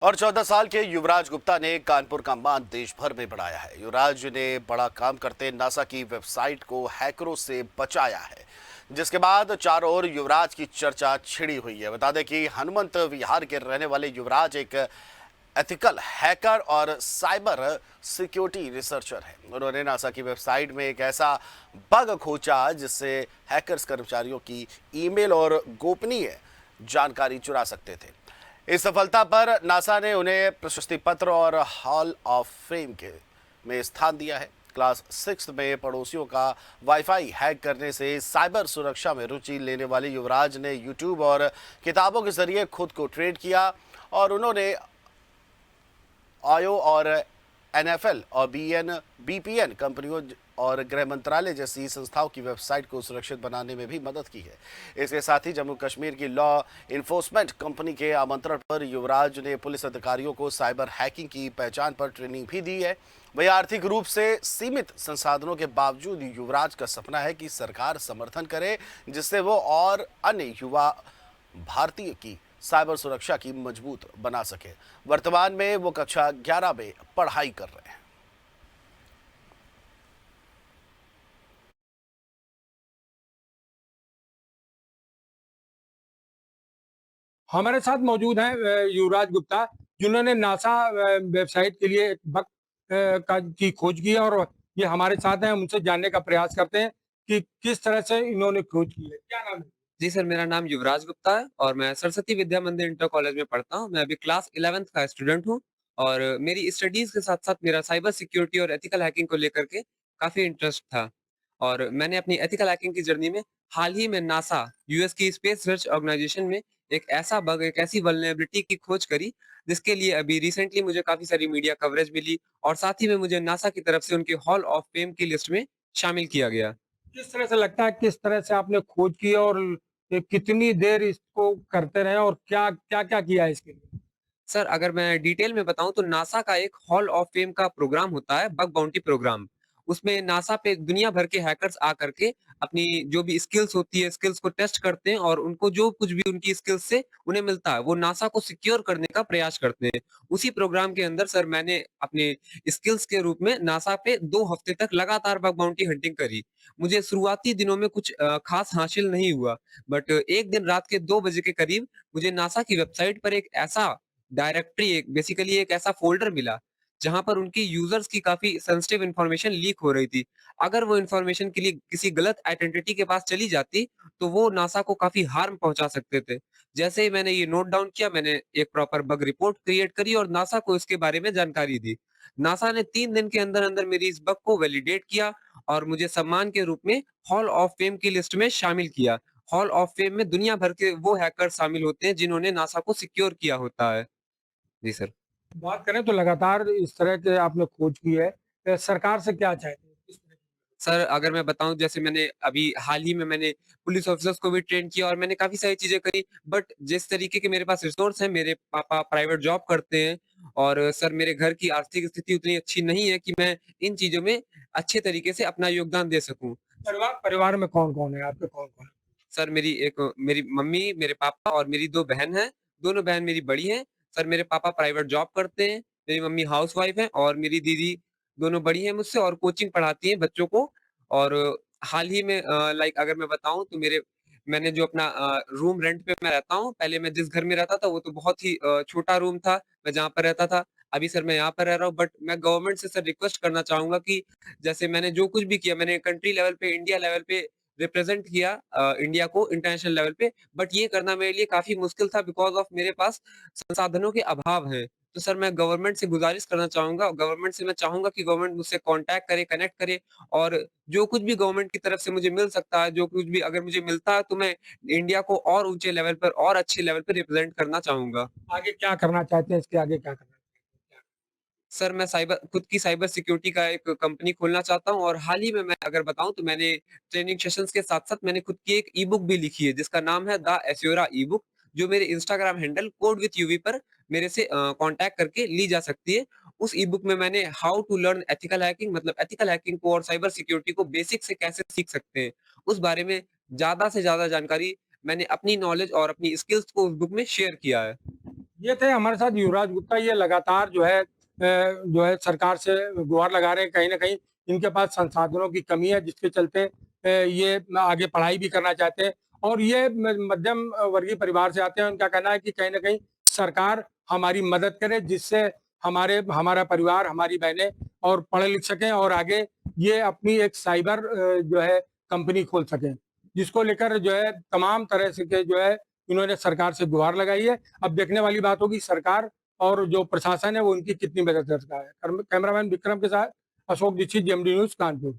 और 14 साल के युवराज गुप्ता ने कानपुर का मान देश भर में बढ़ाया है। युवराज ने बड़ा काम करते नासा की वेबसाइट को हैकरों से बचाया है, जिसके बाद चारों ओर युवराज की चर्चा छिड़ी हुई है। बता दें कि हनुमंत विहार के रहने वाले युवराज एक एथिकल हैकर और साइबर सिक्योरिटी रिसर्चर है। उन्होंने नासा की वेबसाइट में एक ऐसा बग खोजा जिससे हैकर्स कर्मचारियों की ईमेल और गोपनीय जानकारी चुरा सकते थे। इस सफलता पर नासा ने उन्हें प्रशस्ति पत्र और हॉल ऑफ फेम के में स्थान दिया है। क्लास 6 में पड़ोसियों का वाईफाई हैक करने से साइबर सुरक्षा में रुचि लेने वाले युवराज ने यूट्यूब और किताबों के जरिए खुद को ट्रेन किया और उन्होंने आयो और एनएफएल और बीपीएन कंपनियों और गृह मंत्रालय जैसी संस्थाओं की वेबसाइट को सुरक्षित बनाने में भी मदद की है। इसके साथ ही जम्मू कश्मीर की लॉ इन्फोर्समेंट कंपनी के आमंत्रण पर युवराज ने पुलिस अधिकारियों को साइबर हैकिंग की पहचान पर ट्रेनिंग भी दी है। वही आर्थिक रूप से सीमित संसाधनों के बावजूद युवराज का सपना है कि सरकार समर्थन करे, जिससे वो और अन्य युवा भारतीय की साइबर सुरक्षा की मजबूत बना सके। वर्तमान में वो कक्षा 11 में पढ़ाई कर रहे हैं। हमारे साथ मौजूद हैं युवराज गुप्ता, जिन्होंने नासा वेबसाइट के लिए एक बग की खोज की है और ये हमारे साथ हैं। हम उनसे जानने का प्रयास करते हैं कि किस तरह से इन्होंने खोज की है। क्या नाम है? जी सर, मेरा नाम युवराज गुप्ता है और मैं सरस्वती विद्या मंदिर इंटर कॉलेज में पढ़ता हूँ। मैं अभी क्लास 11th का स्टूडेंट हूँ और मेरी स्टडीज़ के साथ-साथ मेरा साइबर सिक्योरिटी और एथिकल हैकिंग को लेकर के काफ़ी इंटरेस्ट था। और मैंने अपनी एथिकल हैकिंग की जर्नी में हाल ही में नासा, यूएस की स्पेस रिसर्च ऑर्गेनाइजेशन में एक ऐसा बग, एक ऐसी वल्नरेबिलिटी की खोज करी, जिसके लिए अभी रिसेंटली मुझे काफ़ी सारी मीडिया कवरेज मिली और साथ ही में मुझे नासा की तरफ से उनके हॉल ऑफ फेम की लिस्ट में शामिल किया गया। किस तरह से लगता है, किस तरह से आपने खोज की और ये कितनी देर इसको करते रहे और क्या-क्या किया है इसके लिए? सर, अगर मैं डिटेल में बताऊँ तो नासा का एक हॉल ऑफ फेम का प्रोग्राम होता है, बग बाउंटी प्रोग्राम। उसमें नासा पे दुनिया भर के हैकर्स आकर के अपनी जो भी स्किल्स होती है, स्किल्स को टेस्ट करते हैं और उनको जो कुछ भी उनकी स्किल्स से उन्हें मिलता है, वो नासा को सिक्योर करने का प्रयास करते हैं। उसी प्रोग्राम के अंदर सर मैंने अपने स्किल्स के रूप में नासा पे 2 हफ्ते तक लगातार बग बाउंटी हंटिंग करी। मुझे शुरुआती दिनों में कुछ खास हासिल नहीं हुआ, बट एक दिन रात के 2 बजे के करीब मुझे नासा की वेबसाइट पर एक ऐसा डायरेक्टरी एक बेसिकली एक ऐसा फ़ोल्डर मिला, जहाँ पर उनकी यूज़र्स की काफ़ी सेंसिटिव इन्फॉर्मेशन लीक हो रही थी। अगर वो इन्फॉर्मेशन के लिए किसी गलत आइडेंटिटी के पास चली जाती, तो वो नासा को काफ़ी हार्म पहुँचा सकते थे। जैसे ही मैंने ये नोट डाउन किया, मैंने एक प्रॉपर बग रिपोर्ट क्रिएट करी और नासा को इसके बारे में जानकारी दी। नासा ने 3 दिन के अंदर-अंदर मेरी इस बग को वैलिडेट किया और मुझे सम्मान के रूप में हॉल ऑफ फेम की लिस्ट में शामिल किया। हॉल ऑफ फेम में दुनिया भर के वो हैकर शामिल होते हैं, जिन्होंने नासा को सिक्योर किया होता है। जी सर। बात करें तो लगातार इस तरह के आपने खोज की है, सरकार से क्या चाहते हैं? किस तरह की? सर अगर मैं बताऊँ जैसे मैंने अभी हाल ही में मैंने पुलिस ऑफ़िसर्स को भी ट्रेन किया और मैंने काफ़ी सारी चीज़ें करी। बट जिस तरीके के मेरे पास रिसोर्स हैं, मेरे पापा प्राइवेट जॉब करते हैं और सर मेरे घर की आर्थिक स्थिति उतनी अच्छी नहीं है कि मैं इन चीज़ों में अच्छे तरीके से अपना योगदान दे सकूँ। परिवार में कौन-कौन है? आपके कौन-कौन है? सर मेरी मम्मी, मेरे पापा और मेरी 2 बहन हैं। दोनों बहन मेरी बड़ी हैं। सर मेरे पापा प्राइवेट जॉब करते हैं, मेरी मम्मी हाउसवाइफ़ हैं और मेरी दीदी दोनों बड़ी हैं मुझसे और कोचिंग पढ़ाती हैं बच्चों को। और हाल ही में लाइक अगर मैं बताऊँ तो मैंने जो अपना रूम रेंट पे मैं रहता हूँ, पहले मैं जिस घर में रहता था वो तो बहुत ही छोटा रूम था, मैं जहाँ पर रहता था। अभी सर मैं यहाँ पर रह रहा हूँ, बट मैं गवर्नमेंट से सर रिक्वेस्ट करना चाहूँगा कि जैसे मैंने जो कुछ भी किया, मैंने कंट्री लेवल पे, इंडिया लेवल पे रिप्रेज़ेंट किया इंडिया को इंटरनेशनल लेवल पे, बट ये करना मेरे लिए काफ़ी मुश्किल था बिकॉज़ ऑफ मेरे पास संसाधनों के अभाव हैं। तो सर मैं गवर्नमेंट से गुज़ारिश करना चाहूँगा, गवर्नमेंट से मैं चाहूँगा कि गवर्नमेंट मुझसे कॉन्टैक्ट करे, कनेक्ट करे और जो कुछ भी गवर्नमेंट की तरफ से मुझे मिल सकता है, जो कुछ भी अगर मुझे मिलता है तो मैं इंडिया को और ऊँचे लेवल पर और अच्छे लेवल पे रिप्रेज़ेंट करना चाहूँगा। आगे क्या करना चाहते हैं? इसके आगे क्या करना चाहते हैं? सर मैं खुद की साइबर सिक्योरिटी का एक कंपनी खोलना चाहता हूँ और हाल ही में मैं अगर बताऊँ तो मैंने ट्रेनिंग सेशंस के साथ-साथ मैंने खुद की एक ई-बुक भी लिखी है जिसका नाम है द एस्योरा ई-बुक, जो मेरे Instagram handle code with UV पर मेरे से कॉन्टैक्ट करके ली जा सकती है। उस ई-बुक में मैंने how to learn ethical hacking मतलब एथिकल हैकिंग को और साइबर सिक्योरिटी को बेसिक से कैसे सीख सकते हैं, उस बारे में ज़्यादा से ज़्यादा जानकारी मैंने अपनी नॉलेज और अपनी स्किल्स को उस बुक में शेयर किया है। ये थे हमारे साथ युवराज गुप्ता। ये लगातार जो है सरकार से गुहार लगा रहे हैं। कहीं न कहीं इनके पास संसाधनों की कमी है, जिसके चलते ये आगे पढ़ाई भी करना चाहते हैं और ये मध्यम वर्गीय परिवार से आते हैं। उनका कहना है कि कहीं न कहीं सरकार हमारी मदद करे, जिससे हमारा परिवार, हमारी बहनें और पढ़ लिख सकें और आगे ये अपनी एक साइबर जो है कंपनी खोल सकें। जिसको लेकर जो है तमाम तरह से के जो है इन्होंने सरकार से गुहार लगाई है। अब देखने वाली बात होगी सरकार और जो प्रशासन है वो उनकी कितनी मदद करता है। कैमरामैन विक्रम के साथ अशोक दीक्षित, जीएमडी न्यूज़, कानपुर।